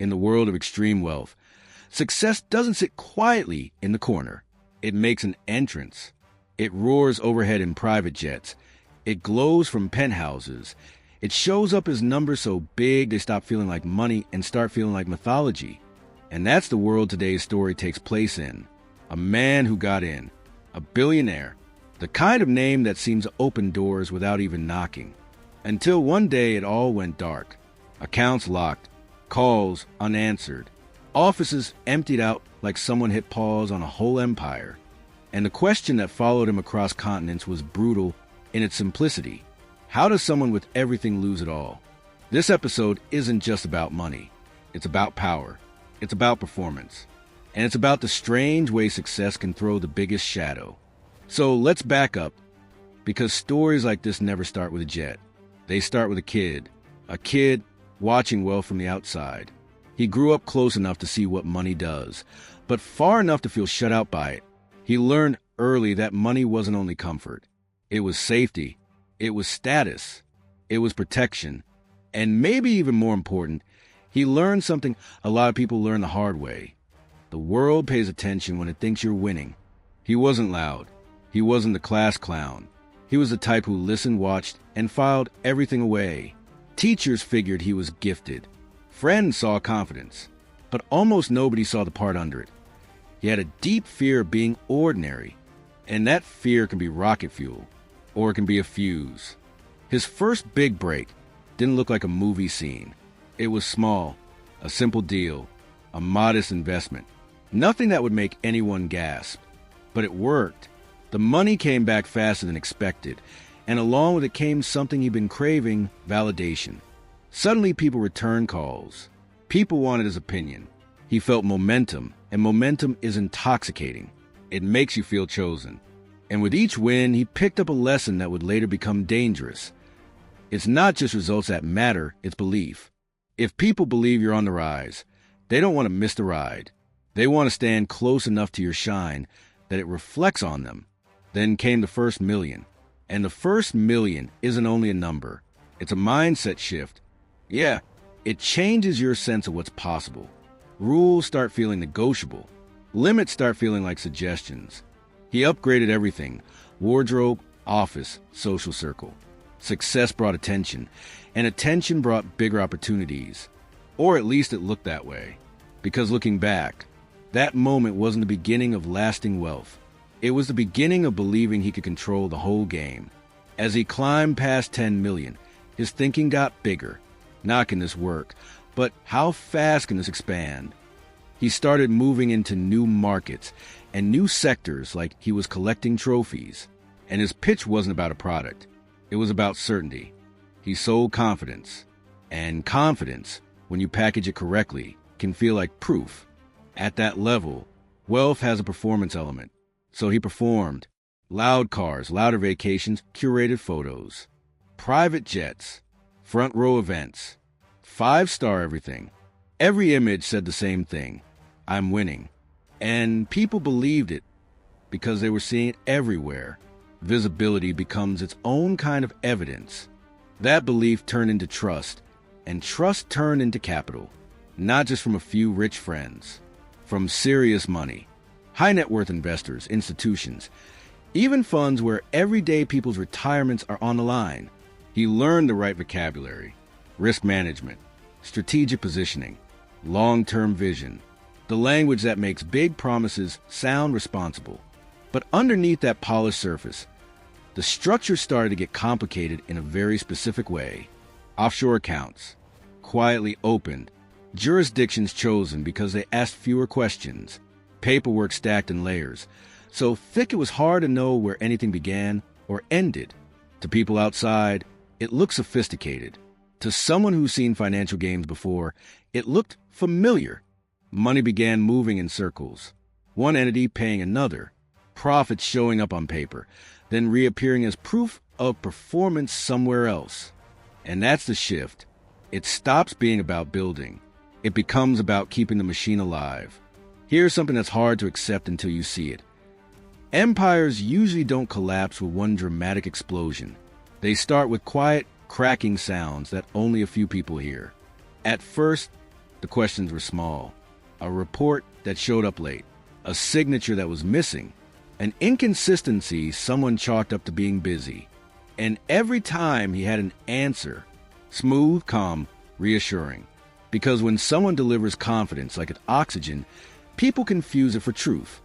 In the world of extreme wealth, success doesn't sit quietly in the corner. It makes an entrance. It roars overhead in private jets. It glows from penthouses. It shows up as numbers so big they stop feeling like money and start feeling like mythology. And that's the world today's story takes place in. A man who got in. A billionaire. The kind of name that seems to open doors without even knocking. Until one day it all went dark. Accounts locked. Calls unanswered. Offices emptied out like someone hit pause on a whole empire. And the question that followed him across continents was brutal in its simplicity. How does someone with everything lose it all? This episode isn't just about money. It's about power. It's about performance. And it's about the strange way success can throw the biggest shadow. So let's back up, because stories like this never start with a jet. They start with a kid watching wealth from the outside. He grew up close enough to see what money does, but far enough to feel shut out by it. He learned early that money wasn't only comfort. It was safety. It was status. It was protection. And maybe even more important, he learned something a lot of people learn the hard way. The world pays attention when it thinks you're winning. He wasn't loud. He wasn't the class clown. He was the type who listened, watched, and filed everything away. Teachers figured he was gifted. Friends saw confidence. But almost nobody saw the part under it. He had a deep fear of being ordinary. And that fear can be rocket fuel. Or it can be a fuse. His first big break didn't look like a movie scene. It was small, a simple deal, a modest investment. Nothing that would make anyone gasp. But it worked. The money came back faster than expected, and along with it came something he'd been craving, validation. Suddenly people returned calls. People wanted his opinion. He felt momentum, and momentum is intoxicating. It makes you feel chosen. And with each win, he picked up a lesson that would later become dangerous. It's not just results that matter, it's belief. If people believe you're on the rise, they don't want to miss the ride. They want to stand close enough to your shine that it reflects on them. Then came the first million. And the first million isn't only a number. It's a mindset shift. Yeah, it changes your sense of what's possible. Rules start feeling negotiable. Limits start feeling like suggestions. He upgraded everything. Wardrobe, office, social circle. Success brought attention. And attention brought bigger opportunities. Or at least it looked that way. Because looking back, that moment wasn't the beginning of lasting wealth. It was the beginning of believing he could control the whole game. As he climbed past 10 million, his thinking got bigger. Not can this work, but how fast can this expand? He started moving into new markets and new sectors like he was collecting trophies. And his pitch wasn't about a product. It was about certainty. He sold confidence. And confidence, when you package it correctly, can feel like proof. At that level, wealth has a performance element. So he performed. Loud cars, louder vacations, curated photos. Private jets. Front row events. 5-star everything. Every image said the same thing. I'm winning. And people believed it because they were seeing it everywhere. Visibility becomes its own kind of evidence. That belief turned into trust. And trust turned into capital. Not just from a few rich friends. From serious money. High net worth investors, institutions, even funds where everyday people's retirements are on the line. He learned the right vocabulary, risk management, strategic positioning, long-term vision, the language that makes big promises sound responsible. But underneath that polished surface, the structure started to get complicated in a very specific way. Offshore accounts, quietly opened, jurisdictions chosen because they asked fewer questions, paperwork stacked in layers, so thick it was hard to know where anything began or ended. To people outside, it looked sophisticated. To someone who's seen financial games before, it looked familiar. Money began moving in circles, one entity paying another, profits showing up on paper, then reappearing as proof of performance somewhere else. And that's the shift. It stops being about building. It becomes about keeping the machine alive. Here's something that's hard to accept until you see it. Empires usually don't collapse with one dramatic explosion. They start with quiet, cracking sounds that only a few people hear. At first, The questions were small. A report that showed up late, a signature that was missing, an inconsistency someone chalked up to being busy. And every time he had an answer, smooth, calm, reassuring. Because when someone delivers confidence like an oxygen, people confuse it for truth.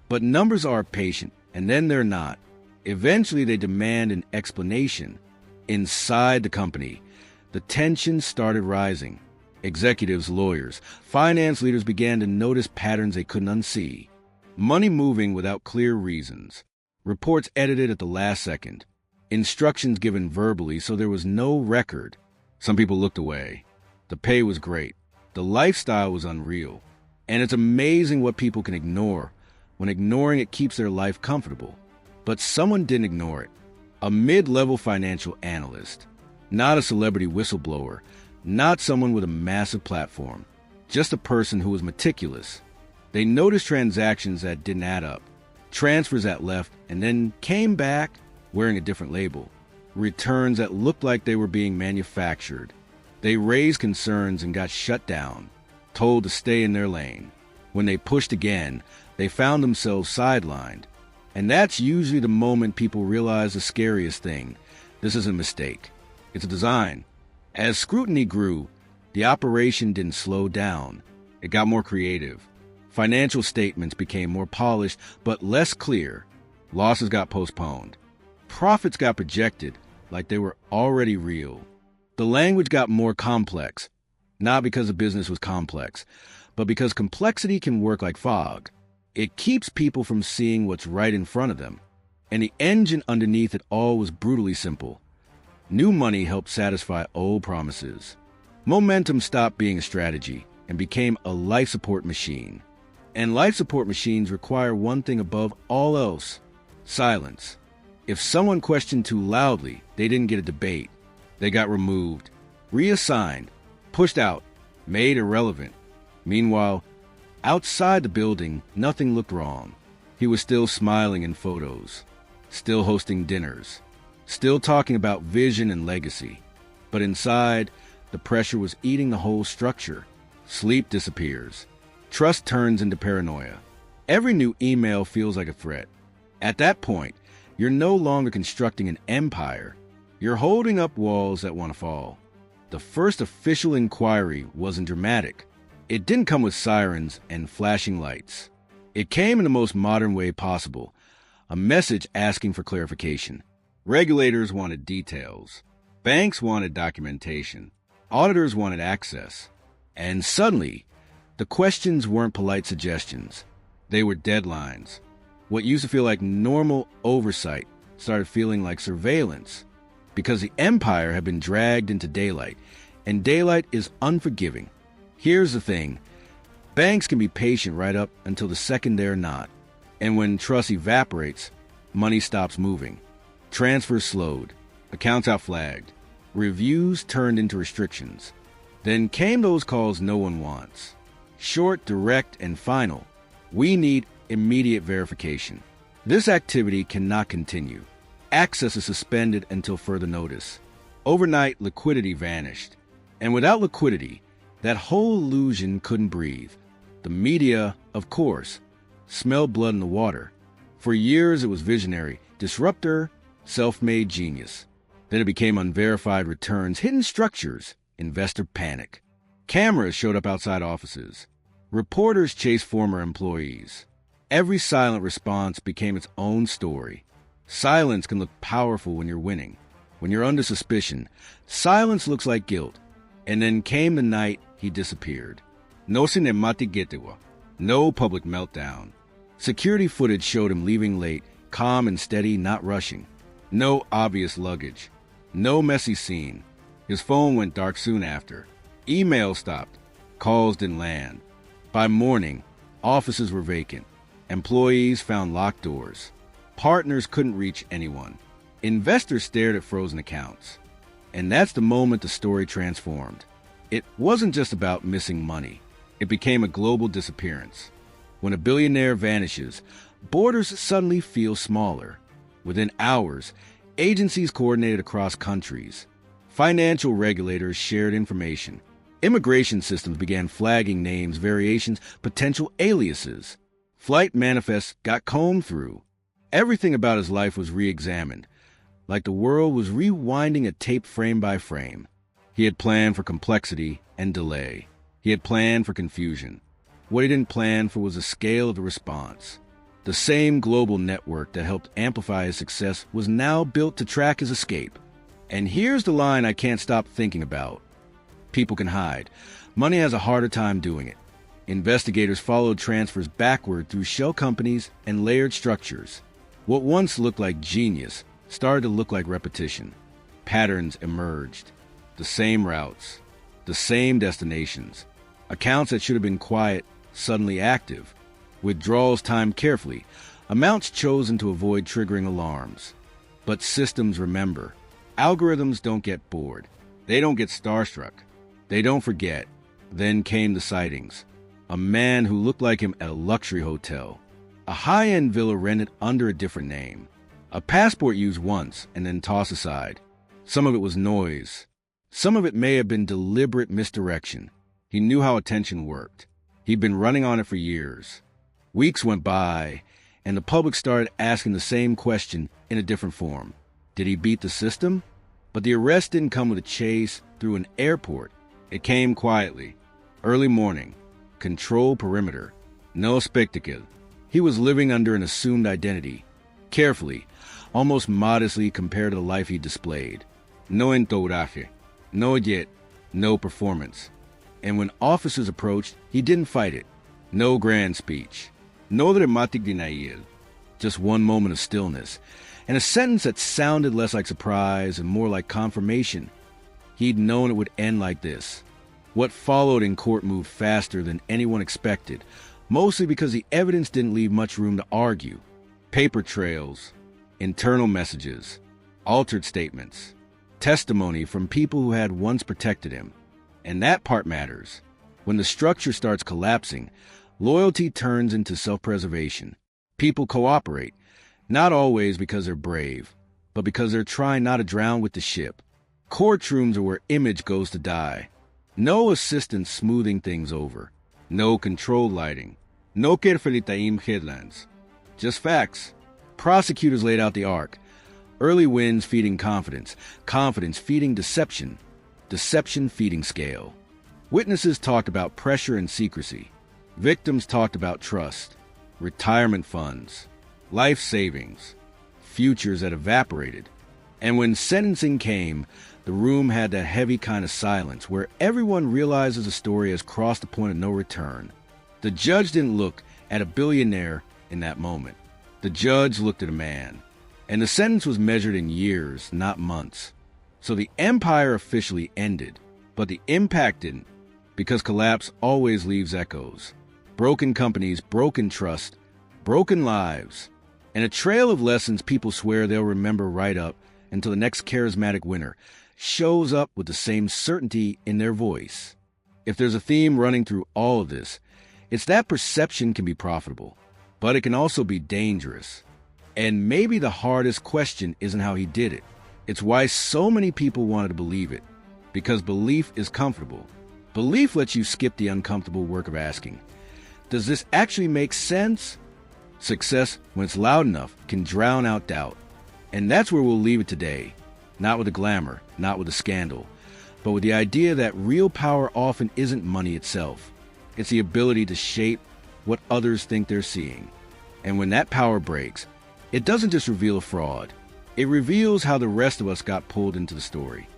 But numbers are patient, and then they're not. Eventually, they demand an explanation. Inside the company, the tension started rising. Executives, lawyers, finance leaders began to notice patterns they couldn't unsee. Money moving without clear reasons. Reports edited at the last second. Instructions given verbally so there was no record. Some people looked away. The pay was great. The lifestyle was unreal. And it's amazing what people can ignore when ignoring it keeps their life comfortable. But someone didn't ignore it. A mid-level financial analyst. Not a celebrity whistleblower. Not someone with a massive platform. Just a person who was meticulous. They noticed transactions that didn't add up. Transfers that left and then came back wearing a different label. Returns that looked like they were being manufactured. They raised concerns and got shut down, told to stay in their lane. When they pushed again, they found themselves sidelined. And that's usually the moment people realize the scariest thing. This isn't a mistake. It's a design. As scrutiny grew, the operation didn't slow down. It got more creative. Financial statements became more polished, but less clear. Losses got postponed. Profits got projected like they were already real. The language got more complex, not because the business was complex, but because complexity can work like fog. It keeps people from seeing what's right in front of them. And the engine underneath it all was brutally simple. New money helped satisfy old promises. Momentum stopped being a strategy and became a life support machine. And life support machines require one thing above all else: silence. If someone questioned too loudly, they didn't get a debate. They got removed, reassigned, pushed out, made irrelevant. Meanwhile, outside the building, nothing looked wrong. He was still smiling in photos, still hosting dinners, still talking about vision and legacy. But inside, the pressure was eating the whole structure. Sleep disappears. Trust turns into paranoia. Every new email feels like a threat. At that point, you're no longer constructing an empire. You're holding up walls that want to fall. The first official inquiry wasn't dramatic. It didn't come with sirens and flashing lights. It came in the most modern way possible. A message asking for clarification. Regulators wanted details. Banks wanted documentation. Auditors wanted access. And suddenly, the questions weren't polite suggestions. They were deadlines. What used to feel like normal oversight started feeling like surveillance, because the empire had been dragged into daylight, and daylight is unforgiving. Here's the thing. Banks can be patient right up until the second they're not. And when trust evaporates, money stops moving. Transfers slowed. Accounts outflagged. Reviews turned into restrictions. Then came those calls no one wants. Short, direct, and final. We need immediate verification. This activity cannot continue. Access is suspended until further notice. Overnight, liquidity vanished. And without liquidity, that whole illusion couldn't breathe. The media, of course, smelled blood in the water. For years, it was visionary, disruptor, self-made genius. Then it became unverified returns, hidden structures, investor panic. Cameras showed up outside offices. Reporters chased former employees. Every silent response became its own story. Silence can look powerful when you're winning. When you're under suspicion, silence looks like guilt. And then came the night he disappeared. No cinemati getewa. No public meltdown. Security footage showed him leaving late, calm and steady, not rushing. No obvious luggage. No messy scene. His phone went dark soon after. Email stopped. Calls didn't land. By morning, offices were vacant. Employees found locked doors. Partners couldn't reach anyone. Investors stared at frozen accounts. And that's the moment the story transformed. It wasn't just about missing money. It became a global disappearance. When a billionaire vanishes, borders suddenly feel smaller. Within hours, agencies coordinated across countries. Financial regulators shared information. Immigration systems began flagging names, variations, potential aliases. Flight manifests got combed through. Everything about his life was re-examined, like the world was rewinding a tape frame by frame. He had planned for complexity and delay. He had planned for confusion. What he didn't plan for was the scale of the response. The same global network that helped amplify his success was now built to track his escape. And here's the line I can't stop thinking about. People can hide. Money has a harder time doing it. Investigators followed transfers backward through shell companies and layered structures. What once looked like genius started to look like repetition. Patterns emerged. The same routes. The same destinations. Accounts that should have been quiet, suddenly active. Withdrawals timed carefully. Amounts chosen to avoid triggering alarms. But systems remember. Algorithms don't get bored. They don't get starstruck. They don't forget. Then came the sightings. A man who looked like him at a luxury hotel. A high-end villa rented under a different name. A passport used once and then tossed aside. Some of it was noise. Some of it may have been deliberate misdirection. He knew how attention worked. He'd been running on it for years. Weeks went by, and the public started asking the same question in a different form. Did he beat the system? But the arrest didn't come with a chase through an airport. It came quietly. Early morning. Control perimeter. No spectacle. He was living under an assumed identity. Carefully, almost modestly compared to the life he displayed. No entourage. No jet. No performance. And when officers approached, he didn't fight it. No grand speech. No dramatic denial. Just one moment of stillness. And a sentence that sounded less like surprise and more like confirmation. He'd known it would end like this. What followed in court moved faster than anyone expected, mostly because the evidence didn't leave much room to argue. Paper trails, internal messages, altered statements, testimony from people who had once protected him. And that part matters. When the structure starts collapsing, loyalty turns into self-preservation. People cooperate, not always because they're brave, but because they're trying not to drown with the ship. Courtrooms are where image goes to die. No assistance smoothing things over. No controlled lighting. No Kerfelitaim headlines. Just facts. Prosecutors laid out the arc. Early wins feeding confidence. Confidence feeding deception. Deception feeding scale. Witnesses talked about pressure and secrecy. Victims talked about trust. Retirement funds. Life savings. Futures that evaporated. And when sentencing came, the room had that heavy kind of silence where everyone realizes the story has crossed the point of no return. The judge didn't look at a billionaire in that moment. The judge looked at a man. And the sentence was measured in years, not months. So the empire officially ended, but the impact didn't, because collapse always leaves echoes. Broken companies, broken trust, broken lives, and a trail of lessons people swear they'll remember right up until the next charismatic winner shows up with the same certainty in their voice. If there's a theme running through all of this, it's that perception can be profitable, but it can also be dangerous. And maybe the hardest question isn't how he did it. It's why so many people wanted to believe it. Because belief is comfortable. Belief lets you skip the uncomfortable work of asking, does this actually make sense? Success, when it's loud enough, can drown out doubt. And that's where we'll leave it today. Not with the glamour, not with the scandal, but with the idea that real power often isn't money itself. It's the ability to shape what others think they're seeing. And when that power breaks, it doesn't just reveal a fraud. It reveals how the rest of us got pulled into the story.